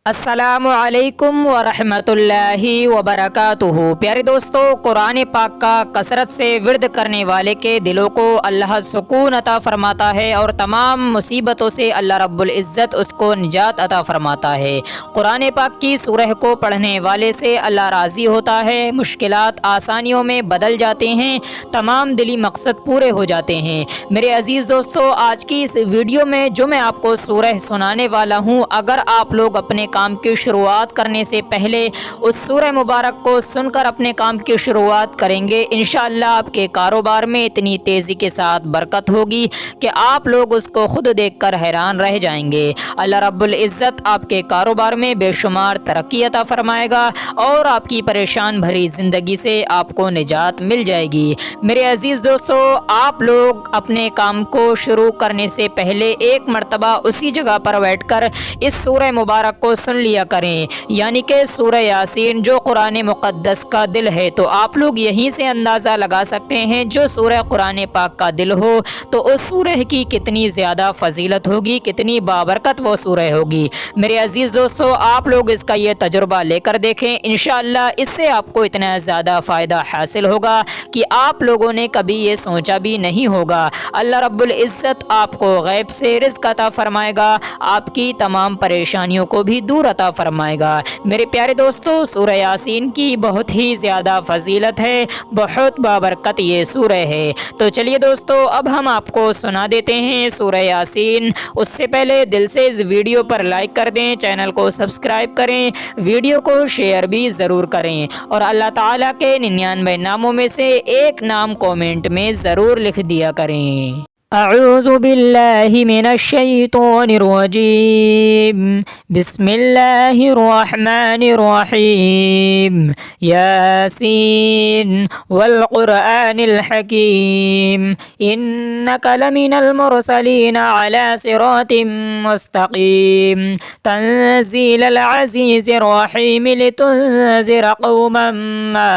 अस्सलामु अलैकुम वरहमतुल्लाहि वबरकातुहू। प्यारे दोस्तों, कुरान पाक का कसरत से विर्द करने वाले के दिलों को अल्लाह सुकून अता फरमाता है और तमाम मुसीबतों से अल्लाह रब्बुल इज़्ज़त उसको निजात अता फरमाता है। कुरान पाक की सूरह को पढ़ने वाले से अल्लाह राज़ी होता है, मुश्किलात आसानियों में बदल जाते हैं, तमाम दिली मकसद पूरे हो जाते हैं। मेरे अज़ीज़ दोस्तों, आज की इस वीडियो में जो मैं आपको सूरह सुनाने वाला हूँ, अगर आप लोग अपने काम की शुरुआत करने से पहले उस सूरह मुबारक को सुनकर अपने काम की शुरुआत करेंगे, इंशाअल्लाह आपके कारोबार में इतनी तेज़ी के साथ बरकत होगी कि आप लोग उसको खुद देखकर हैरान रह जाएंगे। अल्लाह रब्बुल इज़्ज़त आपके कारोबार में बेशुमार तरक्की अता फरमाएगा और आपकी परेशान भरी ज़िंदगी से आपको निजात मिल जाएगी। मेरे अज़ीज़ दोस्तों, आप लोग अपने काम को शुरू करने से पहले एक मरतबा उसी जगह पर बैठकर इस सूरह मुबारक को सुन लिया करें, यानी कि सूरह यासीन जो कुरान मुक़द्दस का दिल है। तो आप लोग यहीं से अंदाज़ा लगा सकते हैं, जो सूरह कुरान पाक का दिल हो तो उस सूरह की कितनी ज़्यादा फजीलत होगी, कितनी बाबरकत वो सूरह होगी। मेरे अज़ीज़ दोस्तों, आप लोग इसका ये तजुर्बा लेकर देखें, इंशाअल्लाह इससे आपको इतना ज़्यादा फ़ायदा हासिल होगा कि आप लोगों ने कभी ये सोचा भी नहीं होगा। अल्लाह रब्बुल इज़्ज़त आपको गैब से रिज़्क़ अता फरमाएगा, आपकी तमाम परेशानियों को भी दूर अता फरमाएगा। मेरे प्यारे दोस्तों, सूरह यासीन की बहुत ही ज़्यादा फजीलत है, बहुत बाबरकत ये सूरह है। तो चलिए दोस्तों, अब हम आपको सुना देते हैं सूरह यासीन। उससे पहले दिल से इस वीडियो पर लाइक कर दें, चैनल को सब्सक्राइब करें, वीडियो को शेयर भी ज़रूर करें और अल्लाह ताला के 99 नामों में से एक नाम कमेंट में ज़रूर लिख दिया करें। अऊज़ु बिल्लाहि मिनश शैतानिर रजीम। बिस्मिल्लाहिर रहमानिर रहीम। यासीन वल क़ुरआनिल हकीम। इन्नका लमिनल मुरसलीन अला सिरातिम मुस्तक़ीम। तंज़ीलल अज़ीज़िर रहीम लितुनज़िरा क़ौमन मा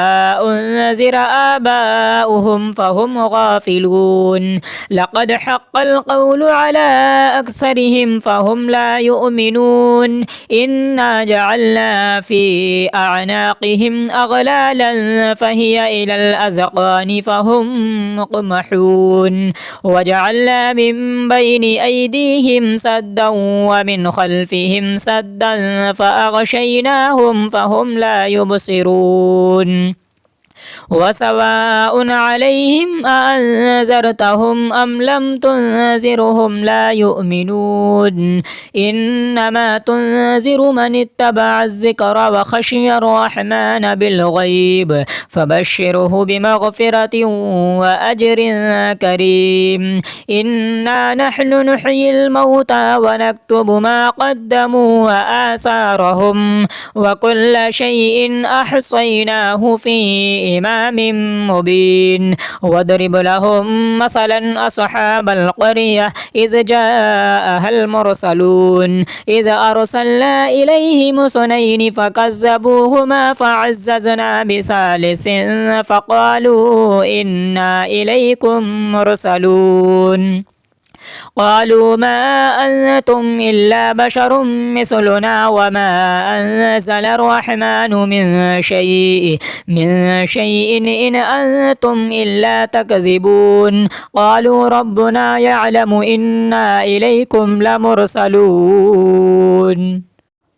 उनज़िरा आबाउहुम फ़हुम गाफ़िलून। लक़द हक़्क़ल क़ौलु अला अक्सरिहिम फ़हुम ला युमिनून। इन्ना जअलना फ़ी अअनाक़िहिम अग़लालन फ़हिय इलल अज़क़ानि फ़हुम मुक़महून। वजअलना मिन बैनि अयदीहिम सद्दन व मिन ख़ल्फ़िहिम सद्दन फ़अग़शयनाहुम फ़हुम ला युबसिरून। वसवाउन अलैहिम अअन्ज़रतहुम अम लम तुनज़िरहुम ला युमिनून। इन्नमा तुनज़िरु मन इत्तबअ व खशियर रहमान बिलग़ैब फबश्शिरहु बिमग़फ़िरतिन व अज्रिन करीम। इन्ना नहनु नुह्यिल मौता व नक्तुबु मा क़द्दमू व आसारहुम व कुल्ल शैइन अहसैनाहु फ़ी इमामिम मुबीन। वदरिब लहुम मसलन अस्हाबल क़रियह इज़ जाअहल मुरसलून। इज़ अरसलना इलैहिम सुनैनि फ़कज़्ज़बूहुमा फ़अज़्ज़ज़ना बिसालिसिन फ़क़ालू इन्ना इलैकुम मुरसलून। क़ालू मा अंतुम इल्ला बशरुम मिस्लुना व मा अंज़ल अर्रहमानु मिन शैइन इन अंतुम इल्ला तकज़िबून। क़ालू रब्बुना यअलमु इन्ना इलैकुम लमुरसलून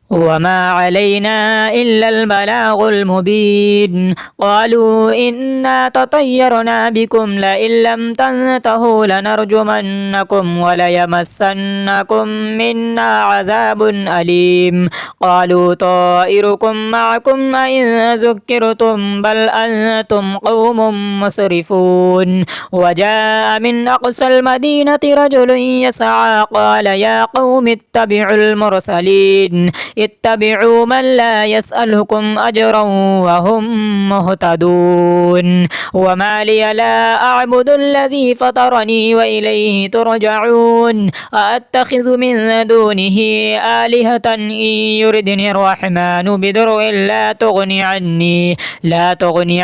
वमा अलैना इल्लल बलागुल मुबीन। क़ालू इन्ना ततय्यरना बिकुम लइन लम तंतहू लनरजुमन्नकुम व लयमस्सन्नकुम मिन्ना अज़ाबुन अलीम। क़ालू ताइरुकुम मअकुम अइन ज़ुक्किरतुम बल अंतुम क़ौमुम मुस्रिफून। वजाअ मिन अक़सल मदीनति रजुलुन यसअ क़ाल या क़ौमि इत्तबिउल मुरसलीन। इत्तबिउ मन ला यसअलुकुम अजरन व हुम मुहतदून। वमा लिय ला अअबुदुल्लज़ी फ़तरनी व इलैहि तुरजऊन। अअत्तख़िज़ु मिन दूनिहि आलिहतन इन युरिदनि अर्रहमानु बिदुर्रिन ला तुग़नि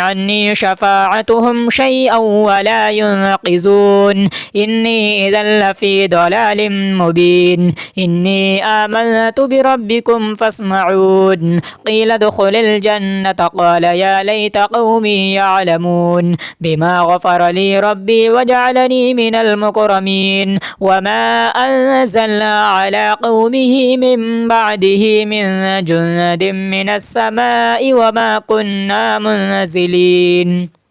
अन्नी शफ़ाअतुहुम शैअन व ला युनक़िज़ून। इन्नी इज़न लफ़ी ضलालिम मुबीन। इन्नी आमनतु बिरब्बिकुम لكم فاسمعون قيل ادخل الجنة قال يا ليت قومي يعلمون بما غفر لي ربي وجعلني من المكرمين وما أنزلنا على قومه من بعده من جند من السماء وما كنا منزلين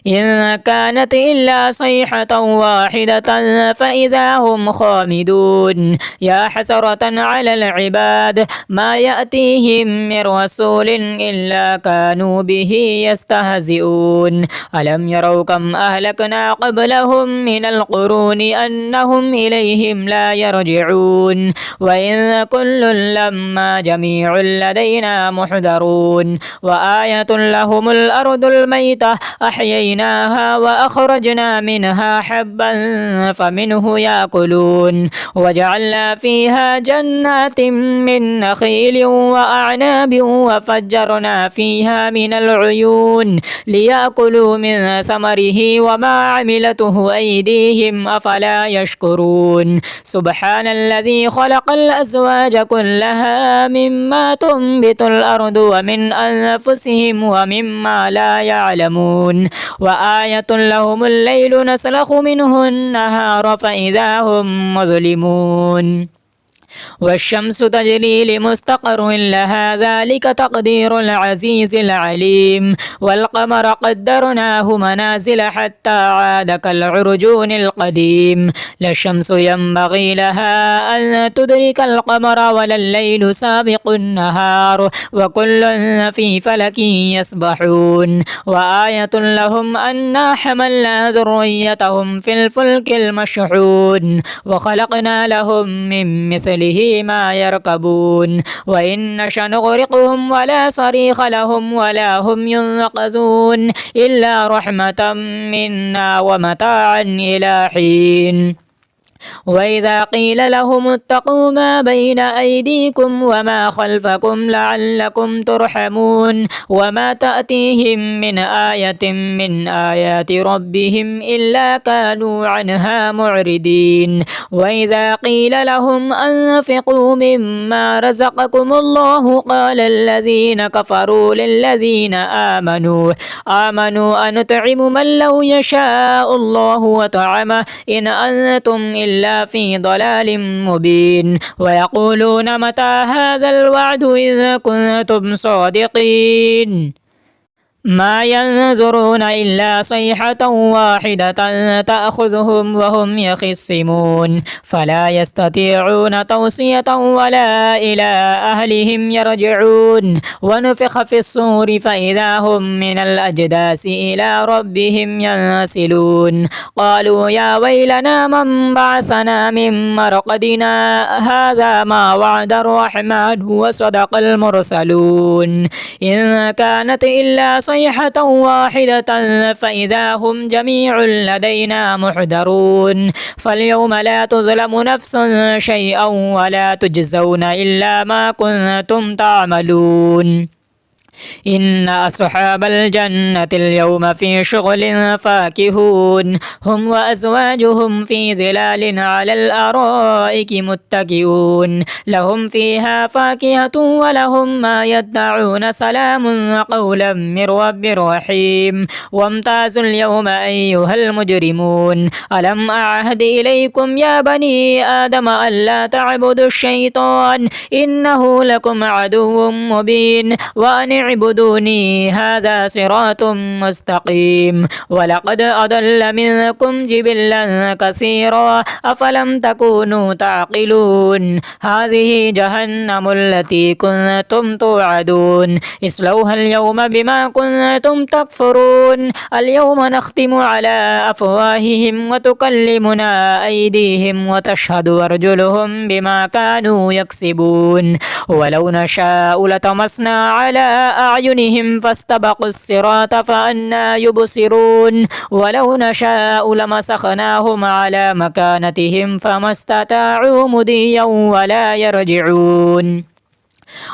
إن كانت إلا صيحة واحدة فإذا هم خامدون يا حسرة على العباد ما يأتيهم من رسول إلا كانوا به يستهزئون ألم يروا كم أهلكنا قبلهم من القرون أنهم إليهم لا يرجعون وإن كل لما جميع لدينا محضرون وآية لهم الأرض الميتة أحييناها وأخرجنا منها حبا فمنه يأكلون وجعلنا فيها جنات من نخيل وأعناب وفجرنا فيها من العيون ليأكلوا من ثمره وما عملته أيديهم أفلا يشكرون سبحان الذي خلق الأزواج كلها مما تنبت الأرض ومن أنفسهم ومما لا يعلمون وآية لهم الليل نسلخ منه النهار فإذا هم مظلمون والشمس تجري لمستقر لها ذلك تقدير العزيز العليم والقمر قدرناه منازل حتى عاد كالعرجون القديم لا الشمس ينبغي لها أن تدرك القمر ولا الليل سابق النهار وكل في فلك يسبحون وآية لهم أنا حملنا ذريتهم في الفلك المشحون وخلقنا لهم من مثله ما يركبون وإن نشأ نغرقهم ولا صريخ لهم ولا هم ينقذون إلا رحمة منا ومتاعا إلى حين وإذا قيل لهم اتقوا ما بين أيديكم وما خلفكم لعلكم ترحمون وما تأتيهم من آية من آيات ربهم إلا كانوا عنها معرضين وإذا قيل لهم أنفقوا مما رزقكم الله قال الذين كفروا للذين آمنوا أنطعم من لو يشاء الله وطعمه إن أنتم إلا في ضلال مبين ويقولون متى هذا الوعد إذا كنتم صادقين ما ينظرون إلا صيحة واحدة تأخذهم وهم يخصمون فلا يستطيعون توصية ولا إلى أهلهم يرجعون ونفخ في الصور فإذا هم من الأجداث إلى ربهم ينسلون قالوا يا ويلنا من بعثنا من مرقدنا هذا ما وعد الرحمن وصدق المرسلون إن كانت إلا صيحة واحدة فإذا هم جميع لدينا محضرون فاليوم لا تظلم نفس شيئا ولا تجزون إلا ما كنتم تعملون إن أصحاب الجنة اليوم في شغل فاكهون هم وأزواجهم في ظلال على الأرائك متكئون لهم فيها فاكهة ولهم ما يدعون سلام قولا من رب رحيم وامتازوا اليوم أيها المجرمون ألم أعهد إليكم يا بني آدم ألا تعبدوا الشيطان إنه لكم عدو مبين وأن اعبدوني هذا صراط مستقيم ولقد أضل منكم جبلا كثيرا أفلم تكونوا تعقلون هذه جهنم التي كنتم توعدون اصلوها اليوم بما كنتم تكفرون اليوم نختم على أفواههم وتكلمنا أيديهم وتشهد أرجلهم بما كانوا يكسبون ولو نشاء لطمسنا على أعينهم فاستبقوا الصراط فأنى يبصرون ولو نشاء لمسخناهم على مكانتهم فما استطاعوا مضيا ولا يرجعون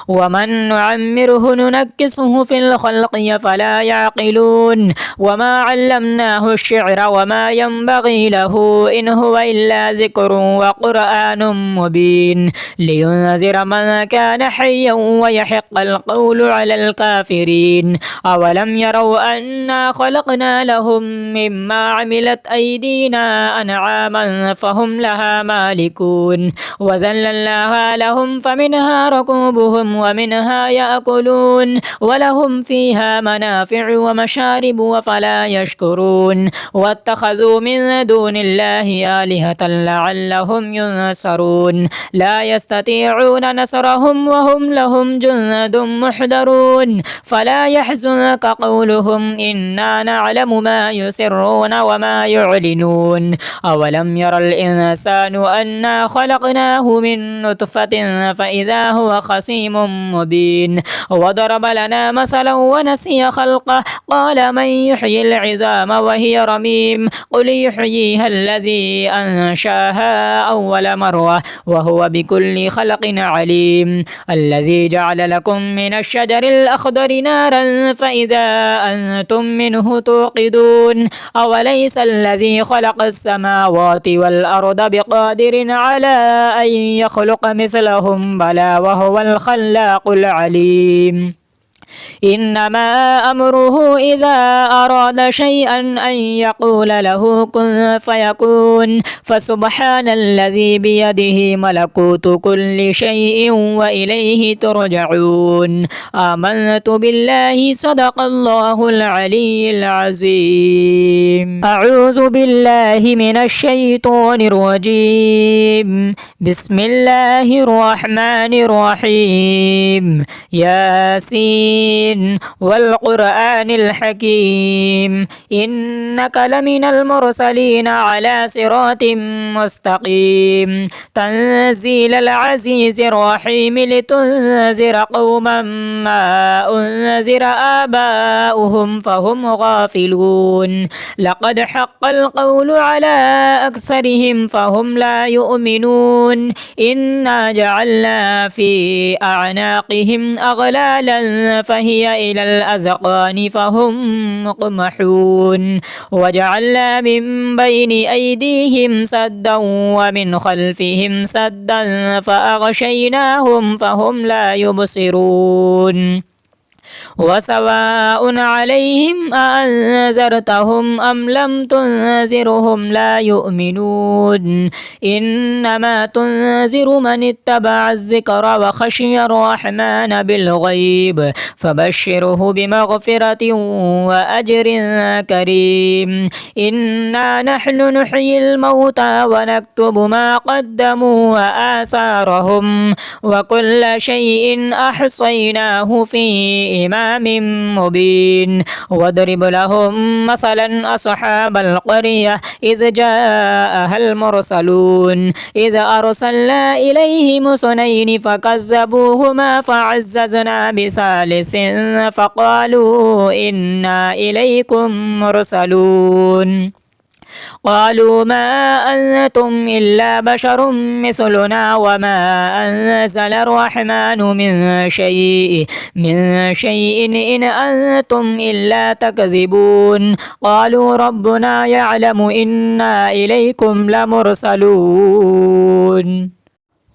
ومن نعمره ننكسه في الخلق فلا يعقلون وما علمناه الشعر وما ينبغي له إن هو إلا ذكر وقرآن مبين لينذر من كان حيا ويحق القول على الكافرين أولم يروا أنا خلقنا لهم مما عملت أيدينا أنعاما فهم لها مالكون وذللناها لهم فمنها ركوبهم ومنها يأكلون ولهم فيها منافع ومشارب وفلا يشكرون واتخذوا من دون الله آلهة لعلهم ينصرون لا يستطيعون نصرهم وهم لهم جند محضرون فلا يحزنك قولهم إنا نعلم ما يسرون وما يعلنون أولم ير الإنسان أنا خلقناه من نطفة فإذا هو خصيم مبين وضرب لنا مثلا ونسي خلقه قال من يحيي العظام وهي رميم قل يحييها الذي أنشاها أول مرة وهو بكل خلق عليم الذي جعل لكم من الشجر الأخضر نارا فإذا أنتم منه توقدون أوليس الذي خلق السماوات والأرض بقادر على أن يخلق مثلهم بلى وهو الخلاق العليم إنما أمره إذا أراد شيئا أن يقول له كن فيكون فسبحان الذي بيده ملكوت كل شيء وإليه ترجعون آمنت بالله صدق الله العلي العظيم أعوذ بالله من الشيطان الرجيم بسم الله الرحمن الرحيم ياسين والقرآن الحكيم إنك لمن المرسلين على صراط مستقيم تنزيل العزيز الرحيم لتنذر قوما ما أنذر آباؤهم فهم غافلون لقد حق القول على أكثرهم فهم لا يؤمنون إنا جعلنا في أعناقهم أغلالا فهي إلى الأذقان فهم مقمحون وجعلنا من بين أيديهم سدا ومن خلفهم سدا فأغشيناهم فهم لا يبصرون وسواء عليهم أأنذرتهم أم لم تنذرهم لا يؤمنون إنما تنذر من اتبع الذكر وخشي الرحمن بالغيب فبشره بمغفرة وأجر كريم إنا نحن نحيي الموتى ونكتب ما قدموا وآثارهم وكل شيء أحصيناه في إمام مبين واضرب لهم مثلا أصحاب القرية إذ جاءها المرسلون إذ أرسلنا إليهم اثنين فكذبوهما فعززنا بثالث فقالوا إنا إليكم مرسلون قالوا ما أنتم إلا بشر مثلنا وما أنزل الرحمن من شيء إن أنتم إلا تكذبون قالوا ربنا يعلم إنا إليكم لمرسلون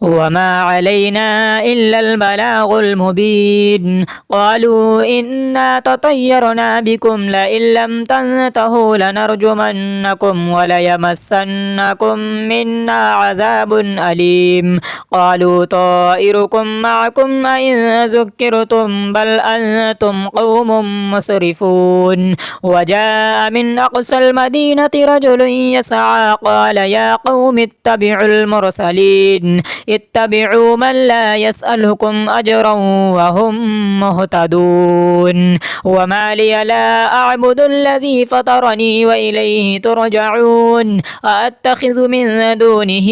وما علينا إلا البلاغ المبين قالوا إنا تطيرنا بكم لئن لم تنتهوا لنرجمنكم وليمسنكم منا عذاب أليم قالوا طائركم معكم أئن ذكرتم بل أنتم قوم مسرفون وجاء من أقصى المدينة رجل يسعى قال يا قوم اتبعوا المرسلين اتبعوا من لا يسألكم أجرا وهم مهتدون وما لي لا أعبد الذي فطرني وإليه ترجعون أأتخذ من دونه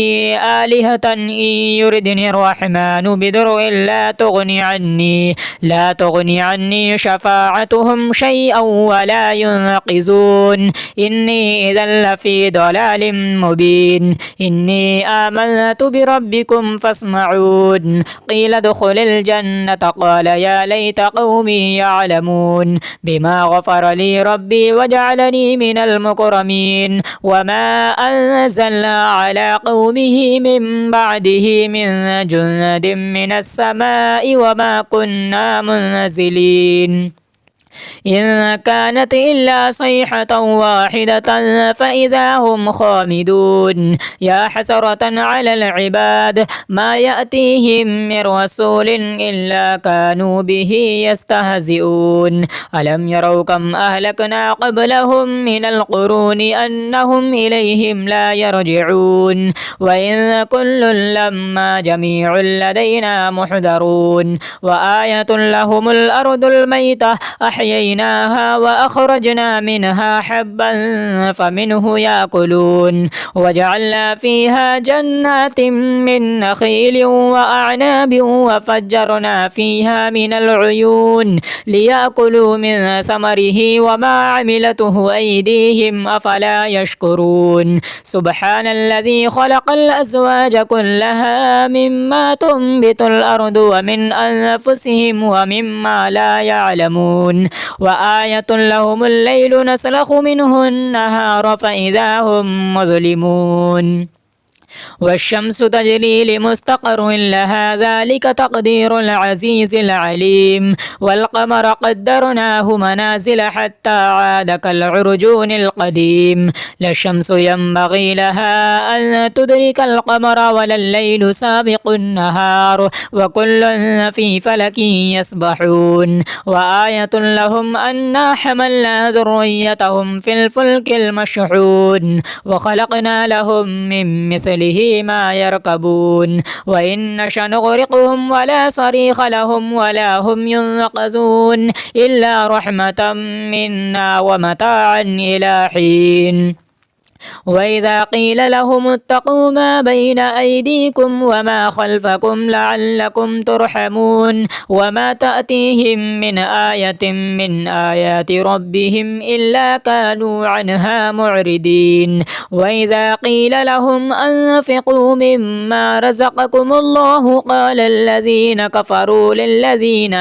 آلهة إن يردني الرحمن بضر لا تغني عني شفاعتهم شيئا ولا ينقذون إني إذا لفي ضلال مبين إني آمنت بربكم ربكم فاسمعون قيل ادخل الجنة قال يا ليت قومي يعلمون بما غفر لي ربي وجعلني من المكرمين وما أنزلنا على قومه من بعده من جند من السماء وما كنا منزلين إن كانت إلا صيحة واحدة فإذا هم خامدون يا حسرة على العباد ما يأتيهم من رسول إلا كانوا به يستهزئون ألم يروا كم أهلكنا قبلهم من القرون أنهم إليهم لا يرجعون وإن كل لما جميع لدينا محضرون وآية لهم الأرض الميتة أحييناها وأخرجنا منها حبا فمنه يأكلون وجعلنا فيها جنات من نخيل وأعناب وفجرنا فيها من العيون ليأكلوا من ثمره وما عملته أيديهم أفلا يشكرون سبحان الذي خلق الأزواج كلها مما تنبت الأرض ومن أنفسهم ومما لا يعلمون وآية لهم الليل نسلخ منه النهار فإذا هم مظلمون والشمس تجري لمستقر لها ذلك تقدير العزيز العليم والقمر قدرناه منازل حتى عاد كالعرجون القديم لا الشمس ينبغي لها أن تدرك القمر ولا الليل سابق النهار وكل في فلك يسبحون وآية لهم أنا حملنا ذريتهم في الفلك المشحون وخلقنا لهم من مثله ما يركبون وإن نشأ نغرقهم ولا صريخ لهم ولا هم ينقذون إلا رحمة منا ومتاعا إلى حين وإذا قيل لهم اتقوا ما بين أيديكم وما خلفكم لعلكم ترحمون وما تأتيهم من آية من آيات ربهم إلا كانوا عنها معرضين وإذا قيل لهم أنفقوا مما رزقكم الله قال الذين كفروا للذين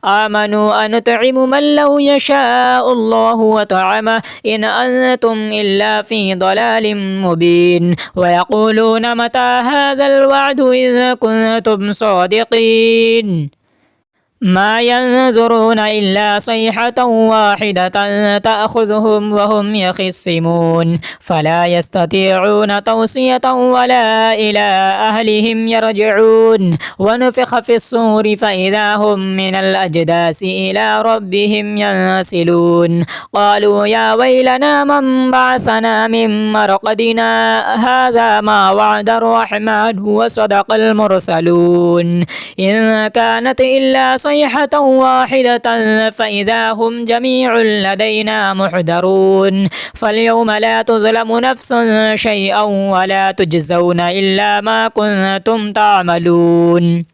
آمنوا أنطعم من لو يشاء الله وطعمه إن أنتم إلا في ضلال مبين ويقولون متى هذا الوعد إذا كنتم صادقين ما ينظرون إلا صيحة واحدة تأخذهم وهم يخصمون فلا يستطيعون توصية ولا إلى أهلهم يرجعون ونفخ في الصور فإذا هم من الأجداث إلى ربهم ينسلون قالوا يا ويلنا من بعثنا من مرقدنا هذا ما وعد الرحمن وصدق المرسلون إن كانت إلا صيحة واحدة فإذا هم جميع لدينا محضرون فاليوم لا تظلم نفس شيئا ولا تجزون إلا ما كنتم تعملون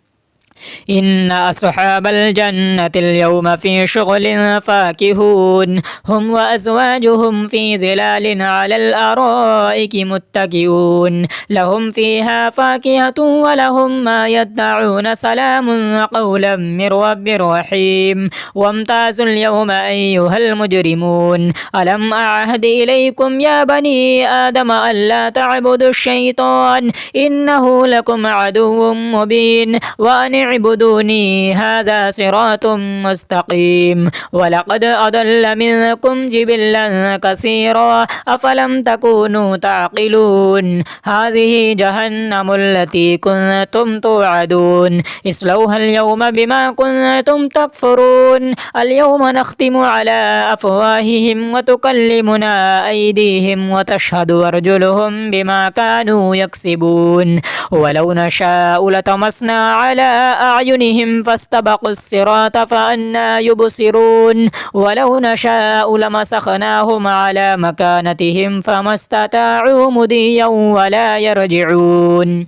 إن أصحاب الجنة اليوم في شغل فاكهون هم وأزواجهم في ظلال على الأرائك متكئون لهم فيها فاكهة ولهم ما يدعون سلام قولا من رب رحيم وامتازوا اليوم أيها المجرمون ألم أعهد إليكم يا بني آدم ألا تعبدوا الشيطان إنه لكم عدو مبين وأن اعبدوني هذا صراط مستقيم ولقد أضل منكم جبلا كثيرا أفلم تكونوا تعقلون هذه جهنم التي كنتم توعدون اصلوها اليوم بما كنتم تكفرون اليوم نختم على أفواههم وتكلمنا أيديهم وتشهد أرجلهم بما كانوا يكسبون ولو نشاء لطمسنا على أعينهم فاستبقوا الصراط فأنى يبصرون ولو نشاء لمسخناهم على مكانتهم فما استطاعوا مضيا ولا يرجعون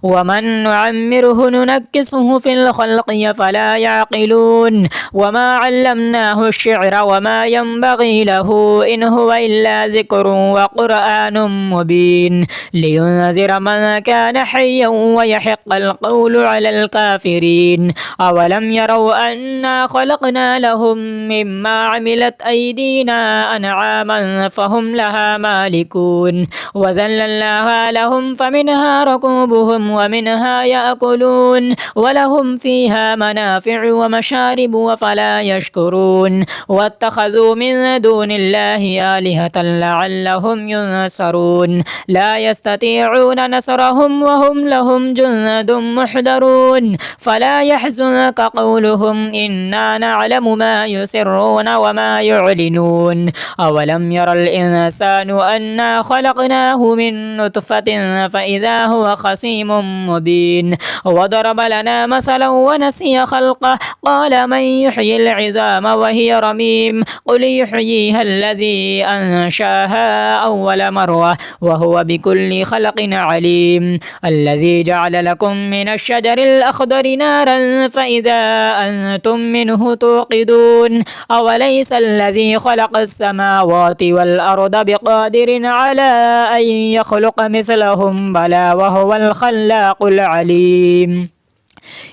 ومن نعمره ننكسه في الخلق فلا يعقلون وما علمناه الشعر وما ينبغي له إن هو إلا ذكر وقرآن مبين لينذر من كان حيا ويحق القول على الكافرين أولم يروا أنا خلقنا لهم مما عملت أيدينا أنعاما فهم لها مالكون وذللناها لهم فمنها ركوبهم ومنها يأكلون ولهم فيها منافع ومشارب وفلا يشكرون واتخذوا من دون الله آلهة لعلهم ينصرون لا يستطيعون نصرهم وهم لهم جند محضرون فلا يحزنك قولهم إنا نعلم ما يسرون وما يعلنون أولم ير الإنسان أنا خلقناه من نطفة فإذا هو خصيم مبين وضرب لنا مثلا ونسي خلقه قال من يحيي العظام وهي رميم قل يحييها الذي أنشاها أول مرة وهو بكل خلق عليم الذي جعل لكم من الشجر الأخضر نارا فإذا أنتم منه توقدون أوليس الذي خلق السماوات والأرض بقادر على أن يخلق مثلهم بلى وهو الخلاق العليم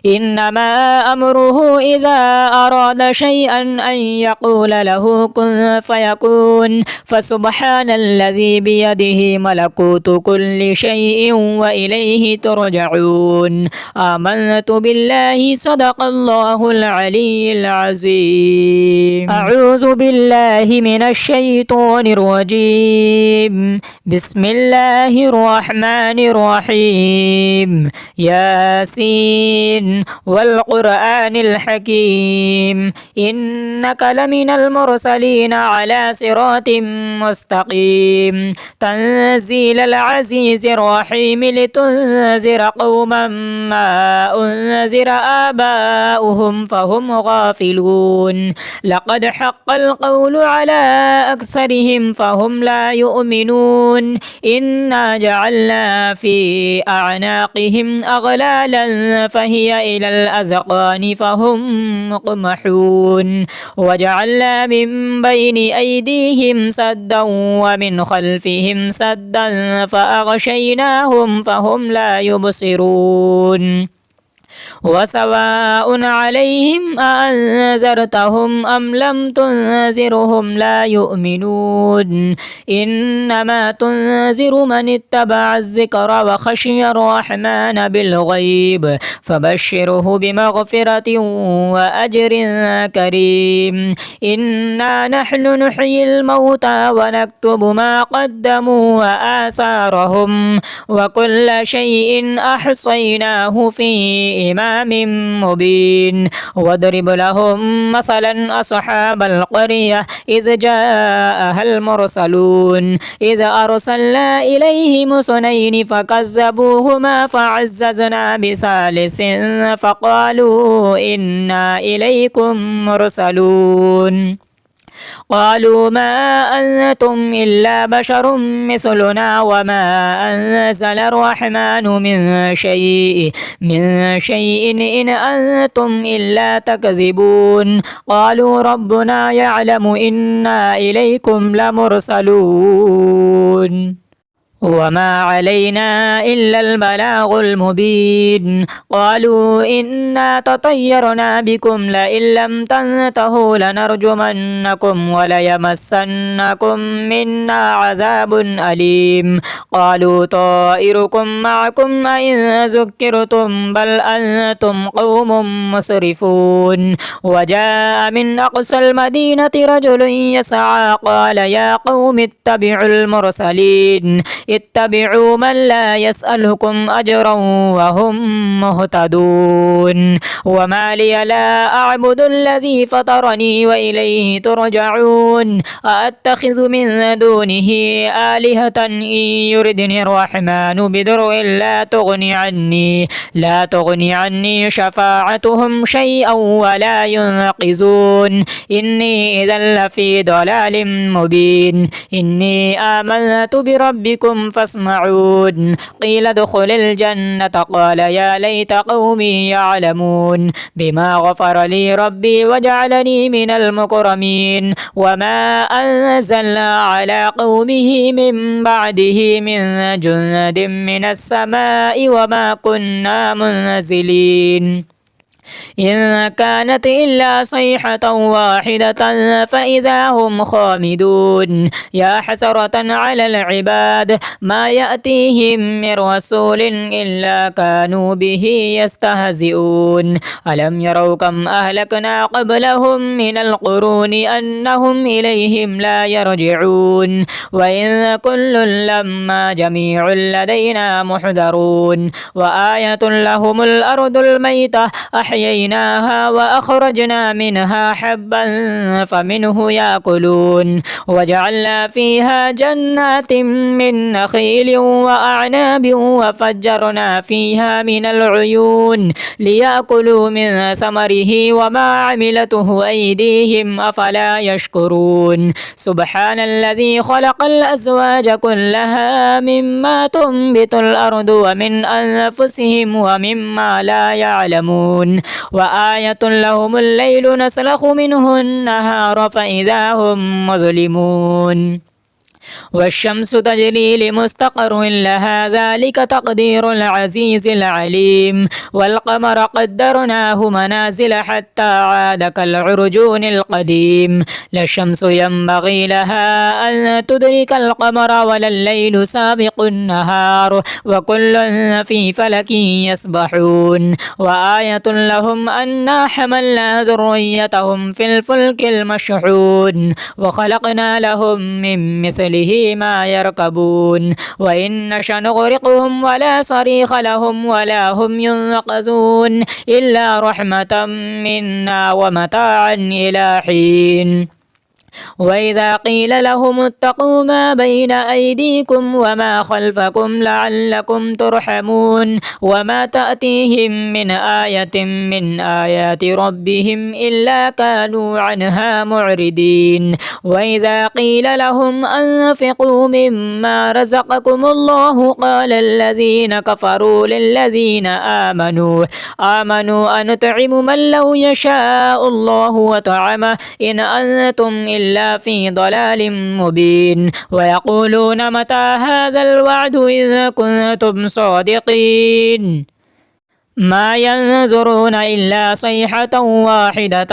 إنما أمره إذا أراد شيئا أن يقول له كن فيكون فسبحان الذي بيده ملكوت كل شيء وإليه ترجعون آمنت بالله صدق الله العلي العظيم أعوذ بالله من الشيطان الرجيم بسم الله الرحمن الرحيم ياسين والقرآن الحكيم إنك لمن المرسلين على صراط مستقيم تنزيل العزيز الرحيم لتنذر قوما ما أنذر آباؤهم فهم غافلون لقد حق القول على أكثرهم فهم لا يؤمنون إنا جعلنا في أعناقهم أغلالا فهي إلى الأذقان فهم مقمحون وجعلنا من بين أيديهم سدا ومن خلفهم سدا فأغشيناهم فهم لا يبصرون وسواء عليهم أأنذرتهم أم لم تنذرهم لا يؤمنون إنما تنذر من اتبع الذكر وخشي الرحمن بالغيب فبشره بمغفرة وأجر كريم إنا نحن نحيي الموتى ونكتب ما قدموا وآثارهم وكل شيء أحصيناه في إمام مبين واضرب لهم مثلا أصحاب القرية إذ جاءها المرسلون إذ أرسلنا إليهم اثنين فكذبوهما فعززنا بثالث فقالوا إنا إليكم مرسلون قالوا ما أنتم إلا بشر مثلنا وما أنزل الرحمن من شيء إن أنتم إلا تكذبون قالوا ربنا يعلم إنا إليكم لمرسلون وما علينا إلا البلاغ المبين قالوا إنا تطيرنا بكم لئن لم تنتهوا لنرجمنكم وليمسنكم منا عذاب أليم قالوا طائركم معكم أئن ذكرتم بل أنتم قوم مسرفون وجاء من أقصى المدينة رجل يسعى قال يا قوم اتبعوا المرسلين اتبعوا من لا يسألكم أجرا وهم مهتدون وما لي لا أعبد الذي فطرني وإليه ترجعون أأتخذ من دونه آلهة إن يردني الرحمن بضر لا تغني عني شفاعتهم شيئا ولا ينقذون إني إذا لفي ضلال مبين إني آمنت بربكم ربكم فاسمعون قيل ادخل الجنة قال يا ليت قومي يعلمون بما غفر لي ربي وجعلني من المكرمين وما أنزلنا على قومه من بعده من جند من السماء وما كنا منزلين إن كانت إلا صيحة واحدة فإذا هم خامدون يا حسرة على العباد ما يأتيهم من رسول إلا كانوا به يستهزئون ألم يروا كم أهلكنا قبلهم من القرون أنهم إليهم لا يرجعون وإن كل لما جميع لدينا محضرون وآية لهم الأرض الميتة أحييناها وأخرجنا منها حبا فمنه يأكلون وجعلنا فيها جنات من نخيل وأعناب وفجرنا فيها من العيون ليأكلوا من ثمره وما عملته أيديهم أفلا يشكرون سبحان الذي خلق الأزواج كلها مما تنبت الأرض ومن أنفسهم ومما لا يعلمون وآية لهم الليل نسلخ منه النهار فإذا هم مظلمون والشمس تجري لمستقر لها ذلك تقدير العزيز العليم والقمر قدرناه منازل حتى عاد كالعرجون القديم لا الشمس ينبغي لها أن تدرك القمر ولا الليل سابق النهار وكل في فلك يسبحون وآية لهم أنا حملنا ذريتهم في الفلك المشحون وخلقنا لهم من مثله ما يركبون وإن نشأ نغرقهم ولا صريخ لهم ولا هم ينقذون إلا رحمة منا ومتاعا إلى حين وإذا قيل لهم اتقوا ما بين أيديكم وما خلفكم لعلكم ترحمون وما تأتيهم من آية من آيات ربهم إلا كانوا عنها معرضين وإذا قيل لهم أنفقوا مما رزقكم الله قال الذين كفروا للذين آمنوا أنطعم من لو يشاء الله وطعمه إن أنتم إلا في ضلال مبين ويقولون متى هذا الوعد إذا كنتم صادقين ما ينظرون إلا صيحة واحدة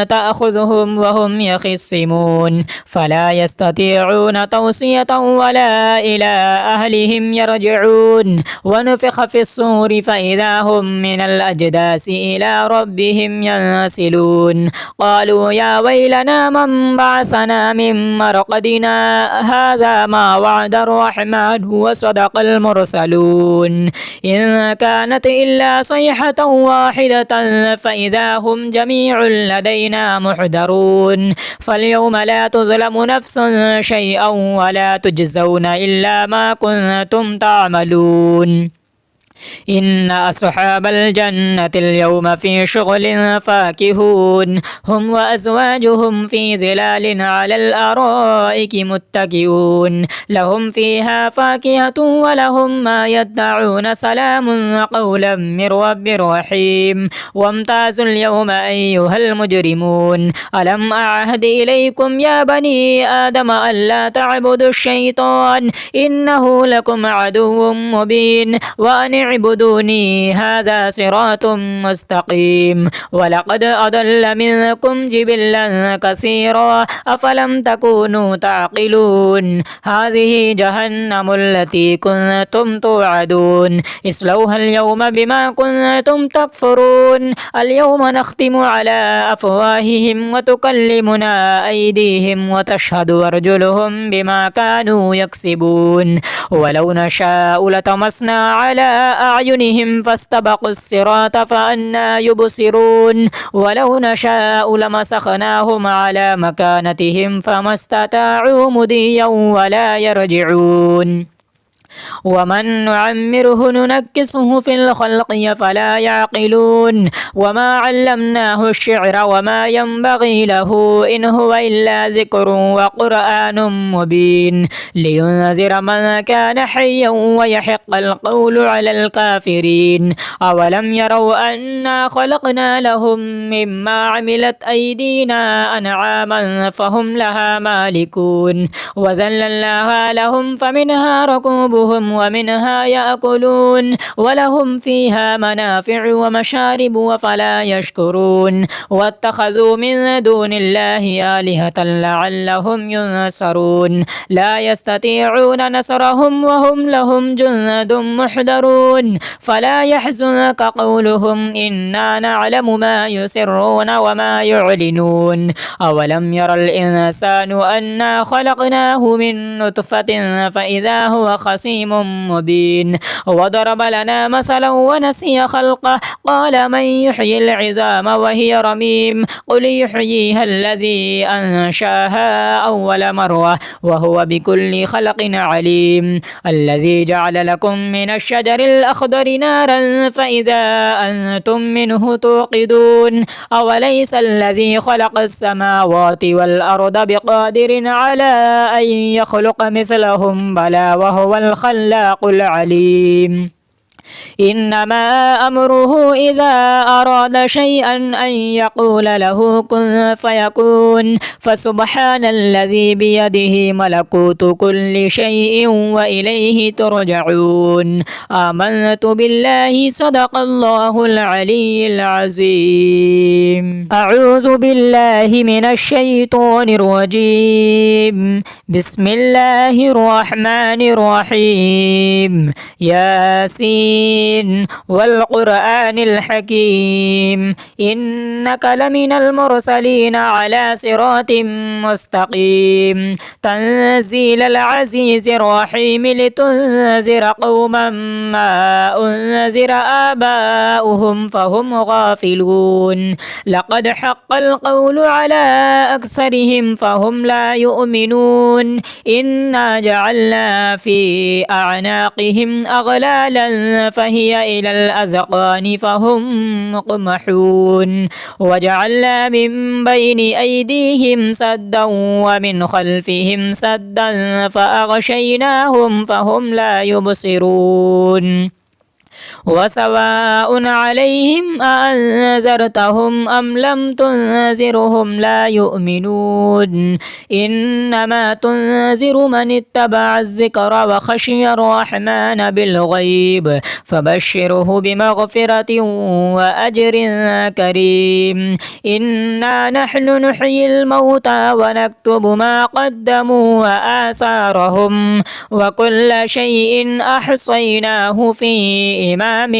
تأخذهم وهم يخصمون فلا يستطيعون توصية ولا إلى أهلهم يرجعون ونفخ في الصور فإذا هم من الأجداث إلى ربهم ينسلون قالوا يا ويلنا من بعثنا من مرقدنا هذا ما وعد الرحمن وصدق المرسلون إن كانت إلا صيحة واحدة فإذا هم جميع لدينا محضرون فاليوم لا تظلم نفس شيئا ولا تجزون إلا ما كنتم تعملون إن أصحاب الجنة اليوم في شغل فاكهون هم وأزواجهم في ظلال على الأرائك متكئون لهم فيها فاكهة ولهم ما يدعون سلام قولا من رب رحيم وامتازوا اليوم أيها المجرمون ألم أعهد إليكم يا بني آدم ألا تعبدوا الشيطان إنه لكم عدو مبين وأن اعبدوني هذا صراط مستقيم ولقد أضل منكم جبلا كثيرا أفلم تكونوا تعقلون هذه جهنم التي كنتم توعدون اصلوها اليوم بما كنتم تكفرون اليوم نختم على أفواههم وتكلمنا أيديهم وتشهد أرجلهم بما كانوا يكسبون ولو نشاء لطمسنا على أعينهم فاستبقوا الصراط فأنا يبصرون ولو نشاء لمسخناهم على مكانتهم فما استطاعوا مضيا ولا يرجعون ومن نعمره ننكسه في الخلق فلا يعقلون وما علمناه الشعر وما ينبغي له إن هو إلا ذكر وقرآن مبين لينذر من كان حيا ويحق القول على الكافرين أولم يروا أنا خلقنا لهم مما عملت أيدينا أنعاما فهم لها مالكون وذللناها لهم فمنها ركوبهم ومنها يأكلون ولهم فيها منافع ومشارب وفلا يشكرون واتخذوا من دون الله آلهة لعلهم ينصرون لا يستطيعون نصرهم وهم لهم جند محضرون فلا يحزنك قولهم إنا نعلم ما يسرون وما يعلنون أولم ير الإنسان أنا خلقناه من نطفة فإذا هو خصيم مبين وضرب لنا مثلا ونسي خلقه قال من يحيي العظام وهي رميم قل يحييها الذي أنشاها أول مرة وهو بكل خلق عليم الذي جعل لكم من الشجر الأخضر نارا فإذا أنتم منه توقدون أوليس الذي خلق السماوات والأرض بقادر على أن يخلق مثلهم بلى وهو الخلاق العليم إنما أمره إذا أراد شيئا أن يقول له كن فيكون فسبحان الذي بيده ملكوت كل شيء وإليه ترجعون آمنت بالله صدق الله العلي العظيم أعوذ بالله من الشيطان الرجيم بسم الله الرحمن الرحيم ياسين والقرآن الحكيم إنك لمن المرسلين على صراط مستقيم تنزيل العزيز الرحيم لتنذر قوما ما أنذر آباؤهم فهم غافلون لقد حق القول على أكثرهم فهم لا يؤمنون إنا جعلنا في أعناقهم أغلالا فهي إلى الأذقان فهم مقمحون وجعلنا من بين أيديهم سدا ومن خلفهم سدا فأغشيناهم فهم لا يبصرون وسواء عليهم أأنذرتهم أم لم تنذرهم لا يؤمنون إنما تنذر من اتبع الذكر وخشي الرحمن بالغيب فبشره بمغفرة وأجر كريم إنا نحن نحيي الموتى ونكتب ما قدموا وآثارهم وكل شيء أحصيناه في إمام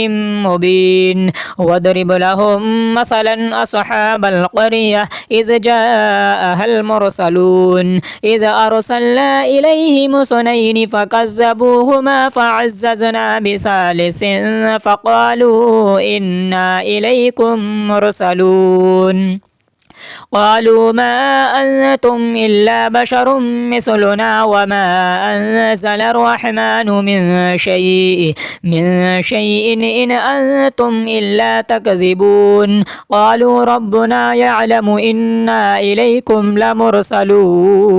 مبين واضرب لهم مثلا أصحاب القرية إذ جاءها المرسلون إذ أرسلنا إليهم اثنين فكذبوهما فعززنا بثالث فقالوا إنا إليكم مرسلون قالوا ما أنتم إلا بشر مثلنا وما أنزل الرحمن من شيء إن أنتم إلا تكذبون قالوا ربنا يعلم إنا إليكم لمرسلون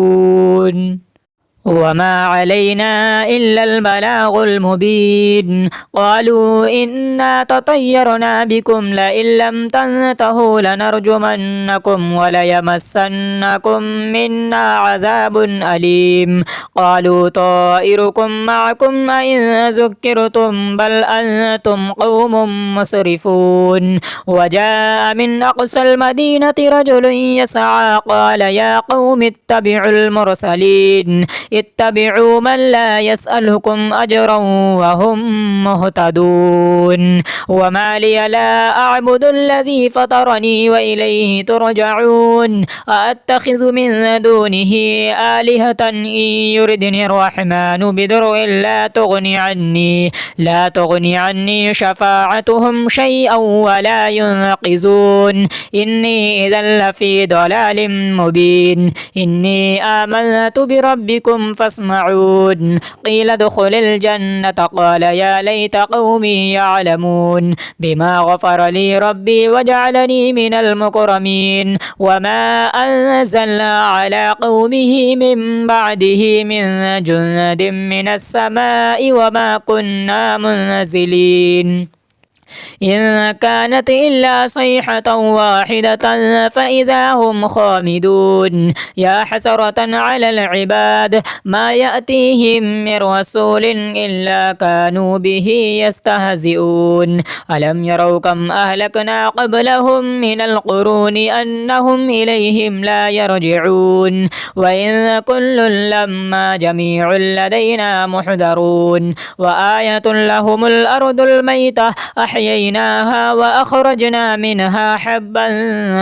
وما علينا إلا البلاغ المبين قالوا إنا تطيرنا بكم لئن لم تنتهوا لنرجمنكم وليمسنكم منا عذاب أليم قالوا طائركم معكم أئن ذكرتم بل أنتم قوم مسرفون وجاء من أقصى المدينة رجل يسعى قال يا قوم اتبعوا المرسلين اتبعوا من لا يسألكم أجرا وهم مهتدون وما لي لا أعبد الذي فطرني وإليه ترجعون أأتخذ من دونه آلهة إن يردني الرحمن بضر لا تغني عني شفاعتهم شيئا ولا ينقذون إني إذا لفي ضلال مبين إني آمنت بربكم لكم فاسمعون قيل ادخل الجنة قال يا ليت قومي يعلمون بما غفر لي ربي وجعلني من المكرمين وما أنزلنا على قومه من بعده من جند من السماء وما كنا منزلين إن كانت إلا صيحة واحدة فإذا هم خامدون يا حسرة على العباد ما يأتيهم من رسول إلا كانوا به يستهزئون ألم يروا كم أهلكنا قبلهم من القرون أنهم إليهم لا يرجعون وإن كل لما جميع لدينا محضرون وآية لهم الأرض الميتة أحييناها وأخرجنا منها حبا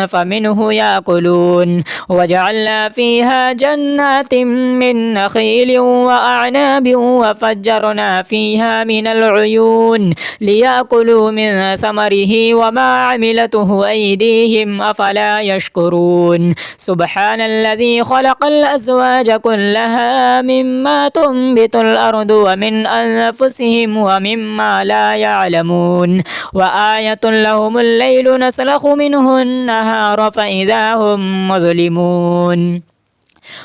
فمنه يأكلون وجعلنا فيها جنات من نخيل وأعناب وفجرنا فيها من العيون ليأكلوا من ثمره وما عملته أيديهم أفلا يشكرون سبحان الذي خلق الأزواج كلها مما تنبت الأرض ومن أنفسهم ومما لا يعلمون وآية لهم الليل نسلخ منه النهار فإذا هم مظلمون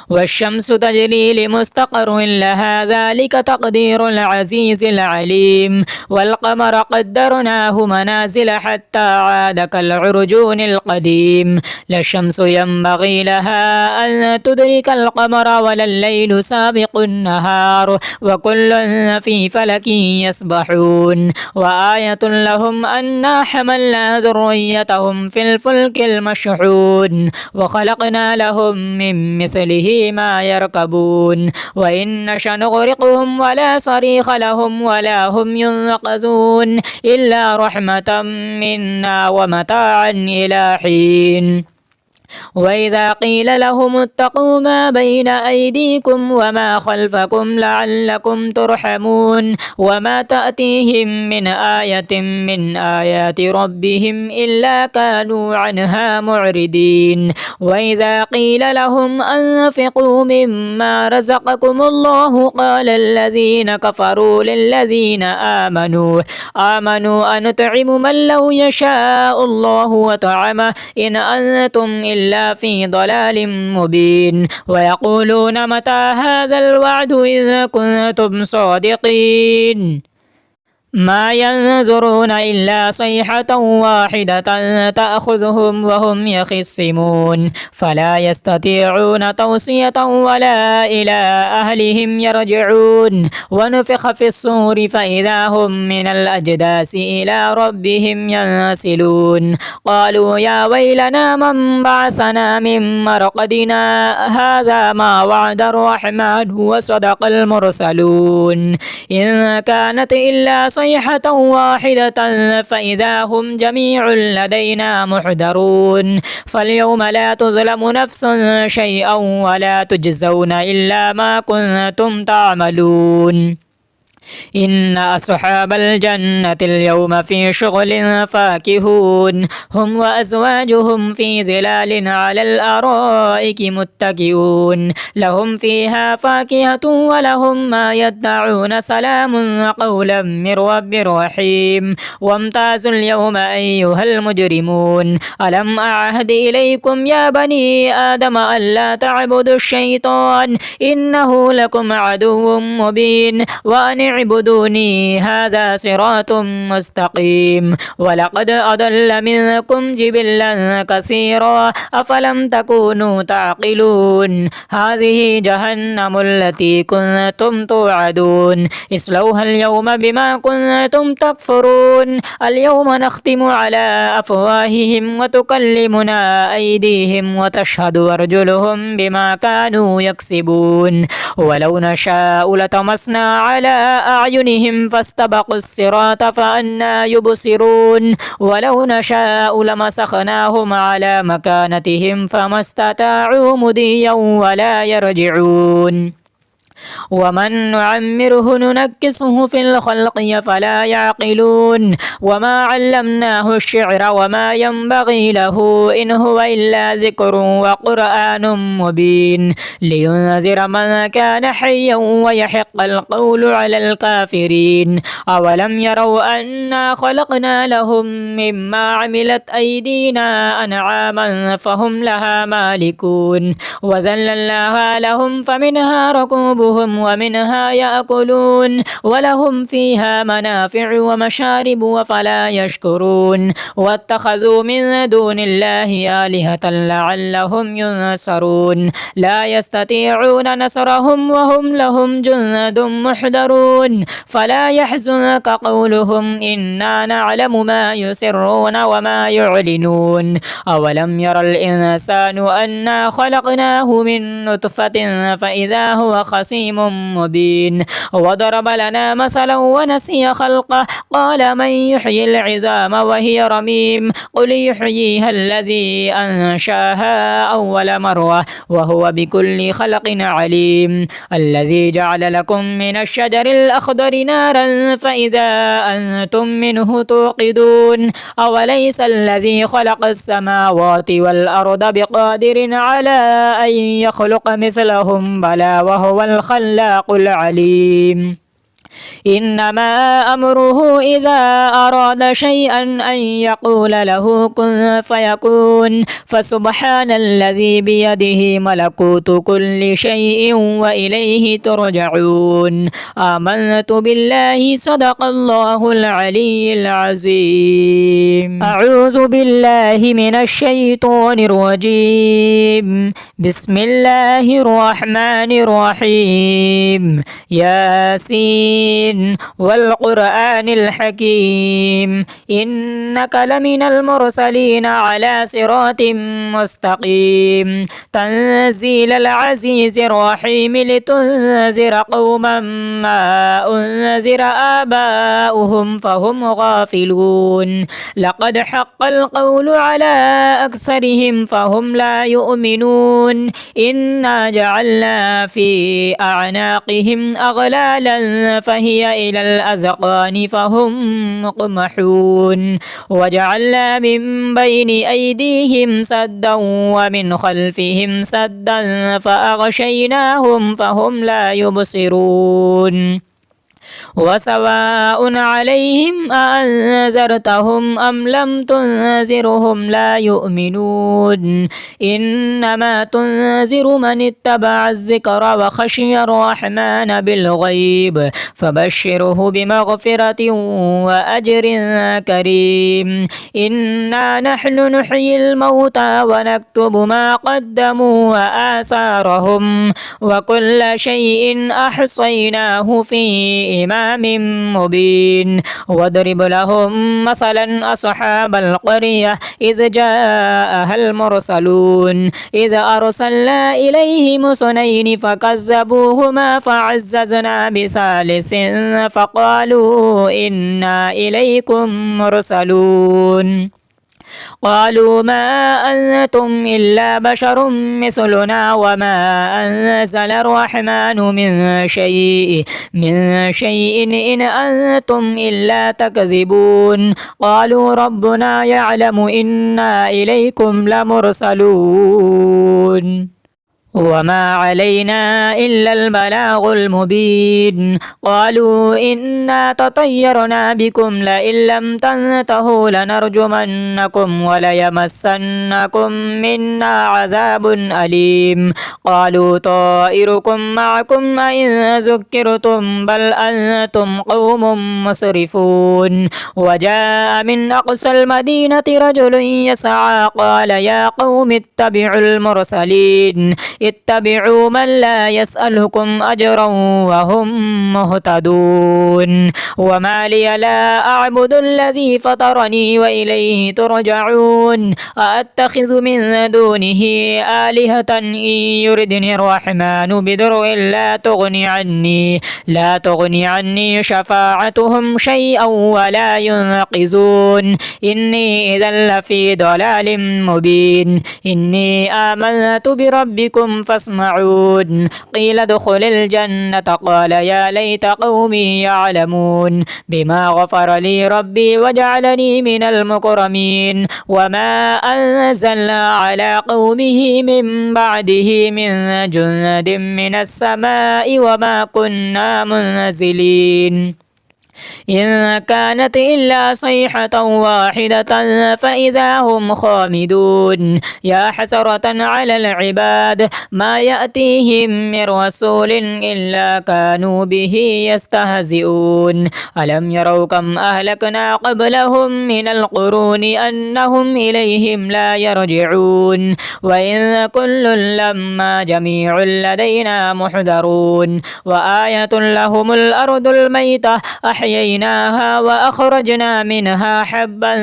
والشمس تجري لمستقر لها ذلك تقدير العزيز العليم والقمر قدرناه منازل حتى عاد كالعرجون القديم لا الشمس ينبغي لها أن تدرك القمر ولا الليل سابق النهار وكل في فلك يسبحون وآية لهم أنا حملنا ذريتهم في الفلك المشحون وخلقنا لهم من مثله ما يركبون وإن نشأ نغرقهم ولا صريخ لهم ولا هم ينقذون إلا رحمة منا ومتاعا إلى حين وإذا قيل لهم اتقوا ما بين أيديكم وما خلفكم لعلكم ترحمون وما تأتيهم من آية من آيات ربهم إلا كانوا عنها معرضين وإذا قيل لهم أنفقوا مما رزقكم الله قال الذين كفروا للذين آمنوا أنطعم من لو يشاء الله وطعمه إن أنتم إلا في ضلال مبين ويقولون متى هذا الوعد إذا كنتم صادقين ما ينظرون إلا صيحة واحدة تأخذهم وهم يخصمون فلا يستطيعون توصية ولا إلى أهلهم يرجعون ونفخ في الصور فإذا هم من الأجداث إلى ربهم ينسلون قالوا يا ويلنا من بعثنا من مرقدنا هذا ما وعد الرحمن وصدق المرسلون إن كانت إلا صيحة واحدة فإذا هم جميع لدينا محضرون فاليوم لا تظلم نفس شيئا ولا تجزون إلا ما كنتم تعملون إن أصحاب الجنة اليوم في شغل فاكهون هم وأزواجهم في ظلال على الأرائك متكئون لهم فيها فاكهة ولهم ما يدعون سلام قولا من رب رحيم وامتازوا اليوم أيها المجرمون ألم أعهد إليكم يا بني آدم ألا تعبدوا الشيطان إنه لكم عدو مبين وأن اعبدوني هذا صراط مستقيم ولقد أضل منكم جبلا كثيرا أفلم تكونوا تعقلون هذه جهنم التي كنتم توعدون اصلوها اليوم بما كنتم تكفرون اليوم نختم على أفواههم وتكلمنا أيديهم وتشهد أرجلهم بما كانوا يكسبون ولو نشاء لطمسنا على أعينهم فاستبقوا الصراط فأنى يبصرون ولو نشاء لمسخناهم على مكانتهم فما استطاعوا مضيا ولا يرجعون ومن نعمره ننكسه في الخلق فلا يعقلون وما علمناه الشعر وما ينبغي له إن هو إلا ذكر وقرآن مبين لينذر من كان حيا ويحق القول على الكافرين أولم يروا أنا خلقنا لهم مما عملت أيدينا أنعاما فهم لها مالكون وذللناها لهم فمنها ركوبهم ومنها يأكلون ولهم فيها منافع ومشارب وفلا يشكرون واتخذوا من دون الله آلهة لعلهم ينصرون لا يستطيعون نصرهم وهم لهم جند محضرون فلا يحزنك قولهم إنا نعلم ما يسرون وما يعلنون أولم ير الإنسان أنا خلقناه من نطفة فإذا هو خصيم مبين وضرب لنا مثلا ونسي خلقه قال من يحيي العظام وهي رميم قل يحييها الذي أنشاها أول مرة وهو بكل خلق عليم الذي جعل لكم من الشجر الأخضر نارا فإذا أنتم منه توقدون أوليس الذي خلق السماوات والأرض بقادر على أن يخلق مثلهم بلى وهو الخلاق العليم إنما أمره إذا أراد شيئا أن يقول له كن فيكون فسبحان الذي بيده ملكوت كل شيء وإليه ترجعون آمنت بالله صدق الله العلي العظيم أعوذ بالله من الشيطان الرجيم بسم الله الرحمن الرحيم ياسين والقرآن الحكيم إنك لمن المرسلين على صراط مستقيم تنزيل العزيز الرحيم لتنذر قوما ما أنذر آباؤهم فهم غافلون لقد حق القول على أكثرهم فهم لا يؤمنون إنا جعلنا في أعناقهم أغلالا فهي إلى الأذقان فهم مقمحون وجعلنا من بين أيديهم سدا ومن خلفهم سدا فأغشيناهم فهم لا يبصرون وسواء عليهم أأنذرتهم أم لم تنذرهم لا يؤمنون إنما تنذر من اتبع الذكر وخشي الرحمن بالغيب فبشره بمغفرة وأجر كريم إنا نحن نحيي الموتى ونكتب ما قدموا وآثارهم وكل شيء أحصيناه في إمام مبين واضرب لهم مثلا أصحاب القرية إذ جاءها المرسلون إذ أرسلنا إليهم اثنين فكذبوهما فعززنا بثالث فقالوا إنا إليكم مرسلون قالوا ما أنتم إلا بشر مثلنا وما أنزل الرحمن من شيء إن أنتم إلا تكذبون قالوا ربنا يعلم إنا إليكم لمرسلون وما علينا إلا البلاغ المبين قالوا إنا تطيرنا بكم لئن لم تنتهوا لنرجمنكم وليمسنكم منا عذاب أليم قالوا طائركم معكم أئن ذكرتم بل أنتم قوم مسرفون وجاء من أقصى المدينة رجل يسعى قال يا قوم اتبعوا المرسلين اتبعوا من لا يسألكم أجرا وهم مهتدون وما لي لا أعبد الذي فطرني وإليه ترجعون أأتخذ من دونه آلهة إن يردني الرحمن بضر لا تغني عني شفاعتهم شيئا ولا ينقذون إني إذا لفي ضلال مبين إني آمنت بربكم أنتم فاسمعون قيل ادخل الجنة قال يا ليت قومي يعلمون بما غفر لي ربي وجعلني من المكرمين وما أنزلنا على قومه من بعده من جند من السماء وما كنا منزلين إن كانت إلا صيحة واحدة فإذا هم خامدون يا حسرة على العباد ما يأتيهم من رسول إلا كانوا به يستهزئون ألم يروا كم أهلكنا قبلهم من القرون أنهم إليهم لا يرجعون وإن كل لما جميع لدينا محضرون وآية لهم الأرض الميتة أحييناها وأخرجنا منها حبا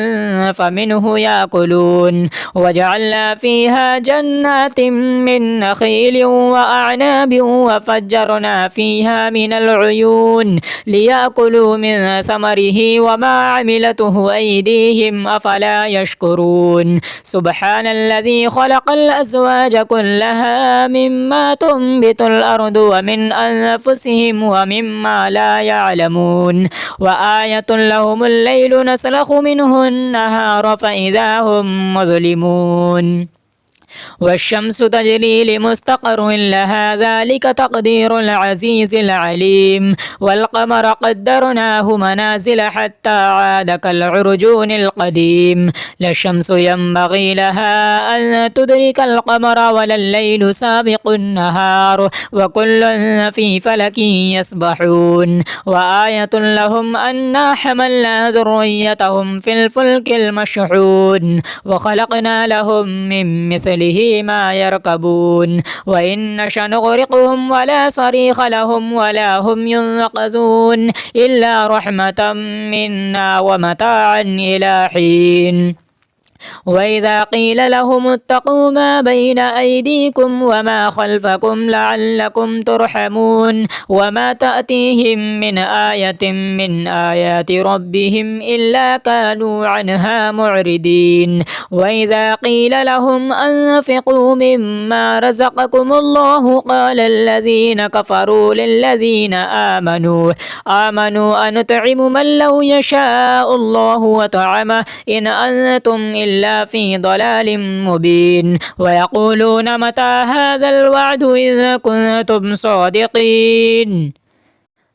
فمنه يأكلون وجعلنا فيها جنات من نخيل وأعناب وفجرنا فيها من العيون ليأكلوا من ثمره وما عملته أيديهم أفلا يشكرون سبحان الذي خلق الأزواج كلها مما تنبت الأرض ومن أنفسهم ومما لا يعلمون وآية لهم الليل نسلخ منه النهار فإذا هم مظلمون والشمس تجري لمستقر لها ذلك تقدير العزيز العليم والقمر قدرناه منازل حتى عاد كالعرجون القديم لا الشمس ينبغي لها أن تدرك القمر ولا الليل سابق النهار وكل في فلك يسبحون وآية لهم أنا حملنا ذريتهم في الفلك المشحون وخلقنا لهم من مثله ما يركبون وإن نشأ نغرقهم ولا صريخ لهم ولا هم ينقذون إلا رحمة منا ومتاعا إلى حين وإذا قيل لهم اتقوا ما بين أيديكم وما خلفكم لعلكم ترحمون وما تأتيهم من آية من آيات ربهم إلا كانوا عنها معرضين وإذا قيل لهم أنفقوا مما رزقكم الله قال الذين كفروا للذين آمنوا أنطعم من لو يشاء الله وطعمه إن أنتم إلا في ضلال مبين ويقولون متى هذا الوعد إذ كنتم صادقين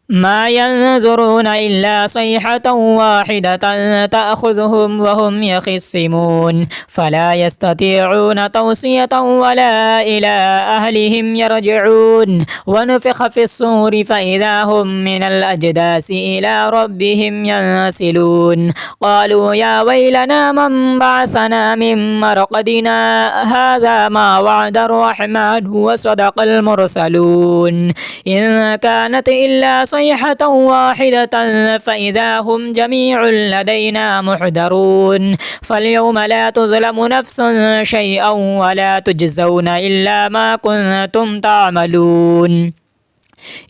ما ينظرون إلا صيحة واحدة تأخذهم وهم يخصمون فلا يستطيعون توصية ولا إلى أهلهم يرجعون ونفخ في الصور فإذا هم من الأجداث إلى ربهم ينسلون قالوا يا ويلنا من بعثنا من مرقدنا هذا ما وعد الرحمن وصدق المرسلون إن كانت إلا صيحة واحدة فإذا هم جميع لدينا محضرون فاليوم لا تظلم نفس شيئا ولا تجزون إلا ما كنتم تعملون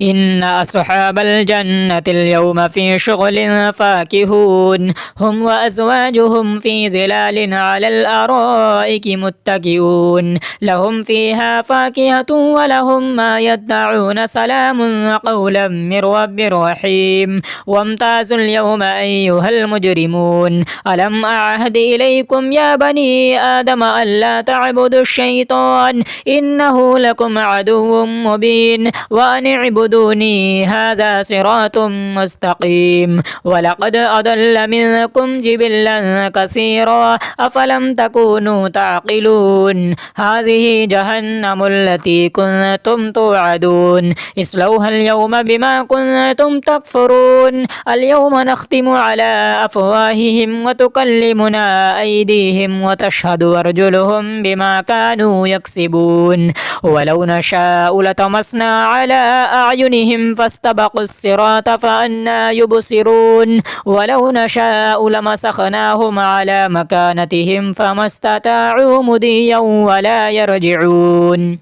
إن أصحاب الجنة اليوم في شغل فاكهون هم وأزواجهم في ظلال على الأرائك متكئون لهم فيها فاكهة ولهم ما يدعون سلام قولا من رب رحيم وامتازوا اليوم أيها المجرمون ألم أعهد إليكم يا بني آدم ألا تعبدوا الشيطان إنه لكم عدو مبين وأن اعبدوني هذا صراط مستقيم ولقد أضل منكم جبلا كثيرا أفلم تكونوا تعقلون هذه جهنم التي كنتم توعدون اصلوها اليوم بما كنتم تكفرون اليوم نختم على أفواههم وتكلمنا أيديهم وتشهد أرجلهم بما كانوا يكسبون ولو نشاء لطمسنا على أعينهم فاستبقوا الصراط فأنى يبصرون ولو نشاء لمسخناهم على مكانتهم فما استطاعوا مضيا ولا يرجعون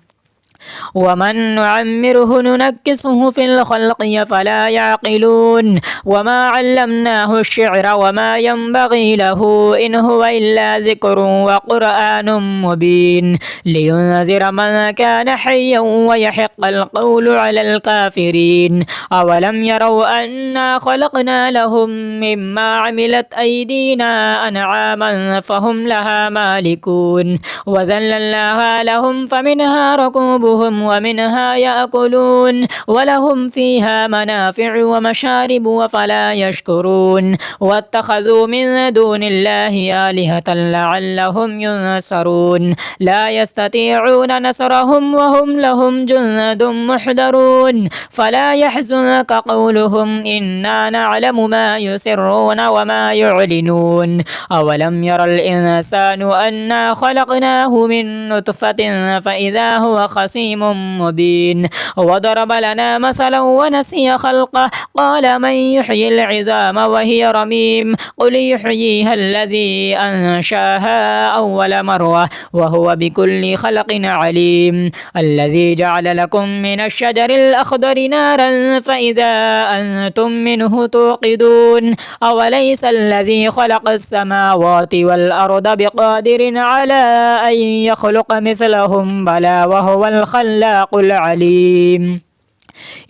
ومن نعمره ننكسه في الخلق فلا يعقلون وما علمناه الشعر وما ينبغي له إن هو إلا ذكر وقرآن مبين لينذر من كان حيا ويحق القول على الكافرين أولم يروا أنا خلقنا لهم مما عملت أيدينا أنعاما فهم لها مالكون وذللناها لهم فمنها ركوبهم ومنها يأكلون ولهم فيها منافع ومشارب وفلا يشكرون واتخذوا من دون الله آلهة لعلهم ينصرون لا يستطيعون نصرهم وهم لهم جند محضرون فلا يحزنك قولهم إنا نعلم ما يسرون وما يعلنون أولم ير الإنسان أنا خلقناه من نطفة فإذا هو خصيم مبين وضرب لنا مثلا ونسي خلقه قال من يحيي العظام وهي رميم قل يحييها الذي أنشاها أول مرة وهو بكل خلق عليم الذي جعل لكم من الشجر الأخضر نارا فإذا أنتم منه توقدون أوليس الذي خلق السماوات والأرض بقادر على أن يخلق مثلهم بلى وهو الخلاق العليم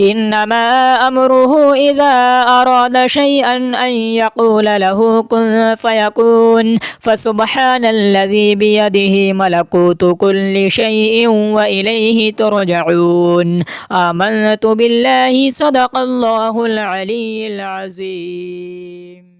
إنما أمره إذا أراد شيئا أن يقول له كن فيكون فسبحان الذي بيده ملكوت كل شيء وإليه ترجعون آمنت بالله صدق الله العلي العظيم.